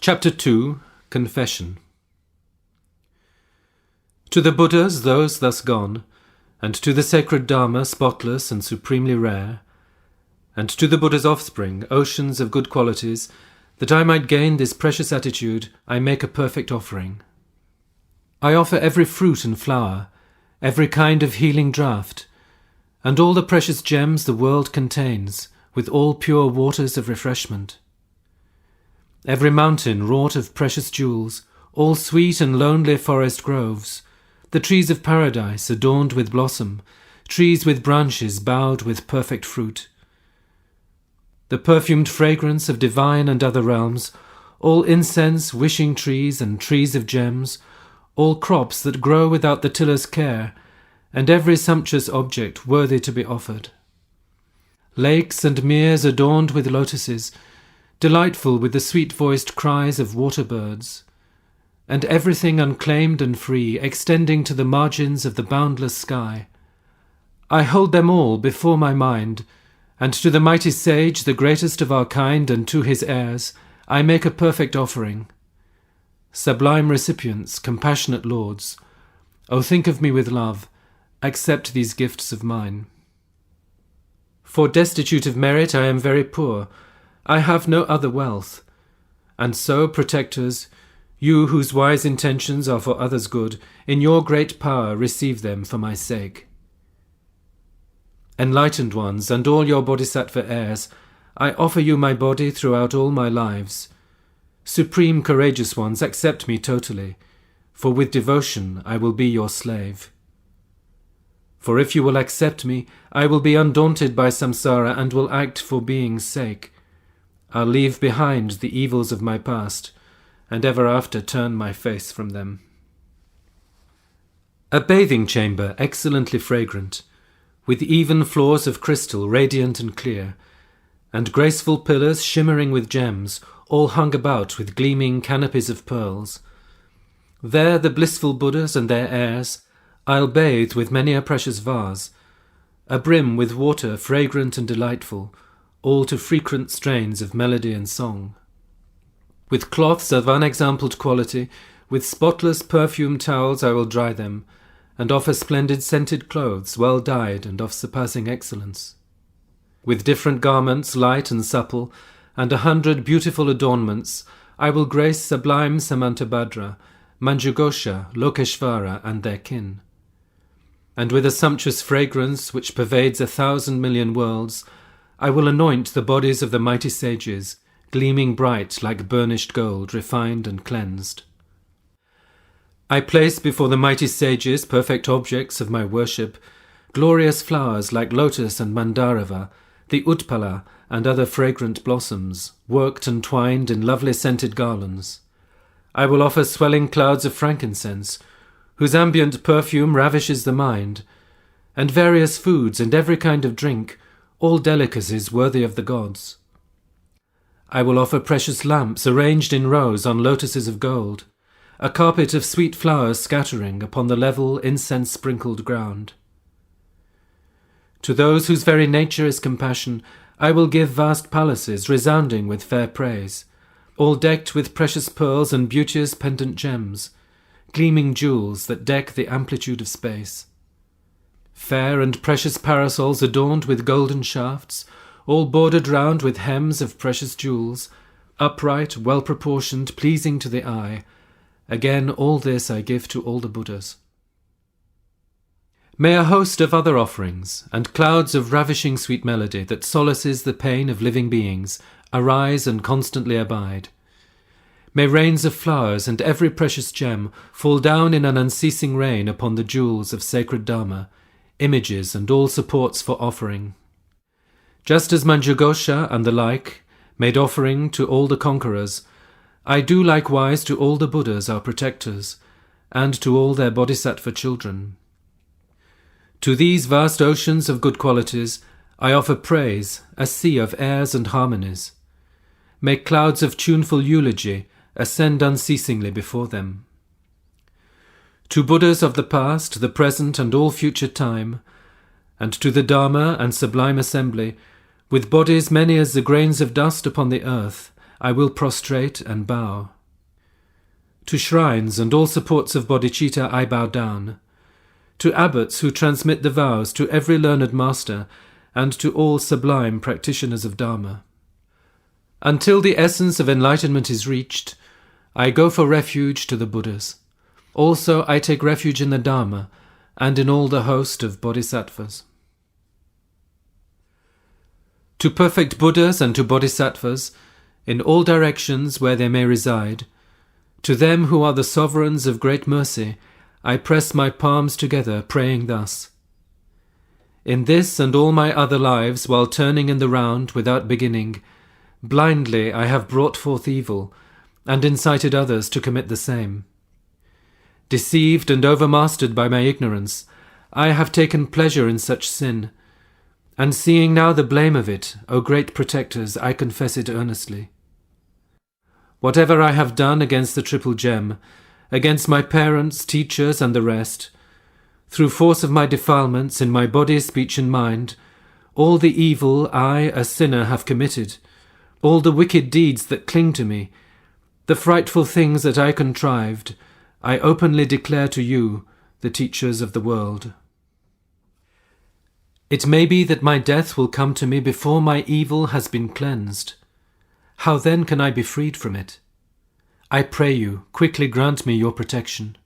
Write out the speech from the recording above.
Chapter 2, Confession. To the Buddhas, those thus gone, and to the sacred Dharma, spotless and supremely rare, and to the Buddha's offspring, oceans of good qualities, that I might gain this precious attitude, I make a perfect offering. I offer every fruit and flower, every kind of healing draught, and all the precious gems the world contains, with all pure waters of refreshment. Every mountain wrought of precious jewels, all sweet and lonely forest groves, the trees of paradise adorned with blossom, trees with branches bowed with perfect fruit. The perfumed fragrance of divine and other realms, all incense, wishing trees and trees of gems, all crops that grow without the tiller's care, and every sumptuous object worthy to be offered. Lakes and meres adorned with lotuses, delightful with the sweet-voiced cries of water-birds, and everything unclaimed and free, extending to the margins of the boundless sky. I hold them all before my mind, and to the mighty sage, the greatest of our kind, and to his heirs, I make a perfect offering. Sublime recipients, compassionate lords, O think of me with love, accept these gifts of mine. For destitute of merit I am very poor, I have no other wealth, and so, protectors, you whose wise intentions are for others' good, in your great power receive them for my sake. Enlightened ones, and all your Bodhisattva heirs, I offer you my body throughout all my lives. Supreme courageous ones, accept me totally, for with devotion I will be your slave. For if you will accept me, I will be undaunted by samsara and will act for being's sake. I'll leave behind the evils of my past, and ever after turn my face from them. A bathing chamber excellently fragrant, with even floors of crystal radiant and clear, and graceful pillars shimmering with gems, all hung about with gleaming canopies of pearls. There the blissful Buddhas and their heirs, I'll bathe with many a precious vase, abrim with water fragrant and delightful, all to frequent strains of melody and song. With cloths of unexampled quality, with spotless perfumed towels I will dry them, and offer splendid scented clothes, well dyed and of surpassing excellence. With different garments, light and supple, and 100 beautiful adornments, I will grace sublime Samantabhadra, Manjughosha, Lokeshvara, and their kin. And with a sumptuous fragrance which pervades 1,000 million worlds, I will anoint the bodies of the mighty sages, gleaming bright like burnished gold, refined and cleansed. I place before the mighty sages, perfect objects of my worship, glorious flowers like lotus and mandarava, the utpala and other fragrant blossoms, worked and twined in lovely scented garlands. I will offer swelling clouds of frankincense, whose ambient perfume ravishes the mind, and various foods and every kind of drink, all delicacies worthy of the gods. I will offer precious lamps arranged in rows on lotuses of gold, a carpet of sweet flowers scattering upon the level incense-sprinkled ground. To those whose very nature is compassion, I will give vast palaces resounding with fair praise, all decked with precious pearls and beauteous pendant gems, gleaming jewels that deck the amplitude of space. Fair and precious parasols adorned with golden shafts, all bordered round with hems of precious jewels, upright, well-proportioned, pleasing to the eye. Again, all this I give to all the Buddhas. May a host of other offerings, and clouds of ravishing sweet melody that solaces the pain of living beings, arise and constantly abide. May rains of flowers and every precious gem fall down in an unceasing rain upon the jewels of sacred Dharma, images and all supports for offering. Just as Manjughosha and the like made offering to all the conquerors, I do likewise to all the Buddhas our protectors, and to all their Bodhisattva children. To these vast oceans of good qualities I offer praise, a sea of airs and harmonies. May clouds of tuneful eulogy ascend unceasingly before them. To Buddhas of the past, the present, and all future time, and to the Dharma and sublime assembly, with bodies many as the grains of dust upon the earth, I will prostrate and bow. To shrines and all supports of bodhicitta I bow down, to abbots who transmit the vows, to every learned master, and to all sublime practitioners of Dharma. Until the essence of enlightenment is reached, I go for refuge to the Buddhas. Also I take refuge in the Dharma, and in all the host of Bodhisattvas. To perfect Buddhas and to Bodhisattvas, in all directions where they may reside, to them who are the sovereigns of great mercy, I press my palms together, praying thus. In this and all my other lives, while turning in the round without beginning, blindly I have brought forth evil, and incited others to commit the same. Deceived and overmastered by my ignorance, I have taken pleasure in such sin, and seeing now the blame of it, O great protectors, I confess it earnestly. Whatever I have done against the Triple Gem, against my parents, teachers, and the rest, through force of my defilements in my body, speech, and mind, all the evil I, a sinner, have committed, all the wicked deeds that cling to me, the frightful things that I contrived, I openly declare to you, the teachers of the world. It may be that my death will come to me before my evil has been cleansed. How then can I be freed from it? I pray you, quickly grant me your protection.